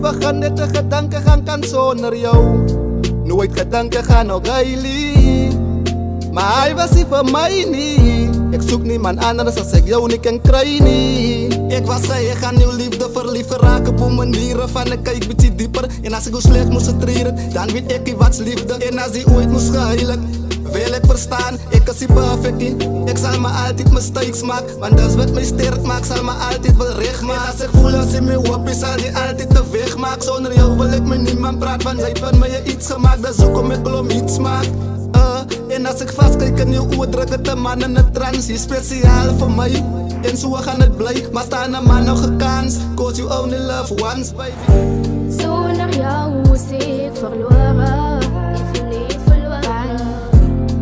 begin net 'n gedagte gaan kan sonder jou. Nooit gedagte gaan nog geilie, maar hy was nie vir my nie. Ek soek niemand anders as ek jou nie kan kry nie. Ek was sy, ek gaan jou liefde verlief geraak op 'n manier van ek kyk bietjie dieper. En as ek hoe sleg moes treden, dan weet ek nie wat's liefde. En as die ooit moes geheilig, wil ek verstaan, ek is nie perfect nie. Ek sal maar altyd mistakes maak, want dis wat my sterk maak, sal maar altyd wil recht maak. En as ek voel as jy my hoop is, sal die altyd te weg maak. Sonder jou wil ek met niemand praat, want jy van my iets gemaakt, dis hoekom ek wil om iets maak. En as ek vastkijk in jou oor, druk het 'n man in 'n transie, spesiaal vir my. En so gaan het bly, maar staan 'n man nog 'n kans, cause you only love once, baby. Sonder jou is ek verloren, ek voel nie verloren.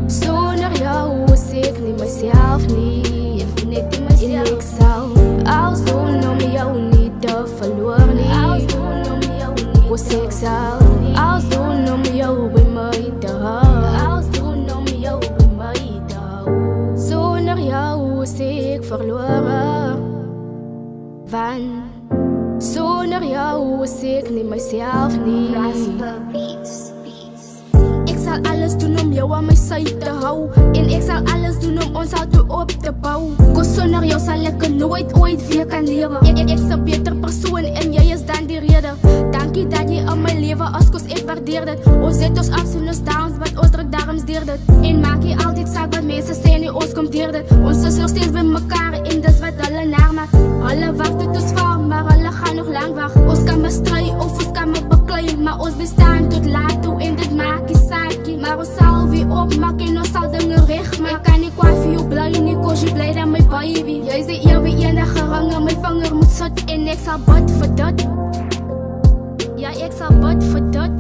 Sonder jou is ek nie myself nie, ek voel net nie myself. En ek sal alles doen om jou nie te verloor nie, alles doen om jou nie. Cause ek sal alles doen om jou by my te hou, alles doen om jou by my te hou. Sonder jou is ek verloren, want sonder jou is ek nie myself nie. Ek sal alles doen om jou aan my sy te hou, en ek sal alles doen om ons al toe op te bou. Cause sonder jou sal ek nooit ooit weer kan lewe. Ek sal beter persoon en jy is dan die rede. Dankie dat jy in my lewe as kos, ek waardeer dit. Ons het ons ups en ons downs, wat ons druk daarom deur dit. En maak jy altyd saak wat mense sê nie, ons kom deur dit. Ons is nog steeds by mekaar en dis wat hulle nagmaak. Hulle wag tot ons val, maar hulle gaan nog lang wag. Ons kan bestry of ons kan me beklei, maar ons bestaan tot laat toe en dit maak nie saakie. Maar ons sal weer opmaak en ons sal dinge regmaak. Ek kan nie kwaad vir jou bly nie, cause jy bly dan my baby. Jy is die ewige enige ring in my vinger moet sit, en ek sal bid vir dit. Ja, ek sal bid vir dit.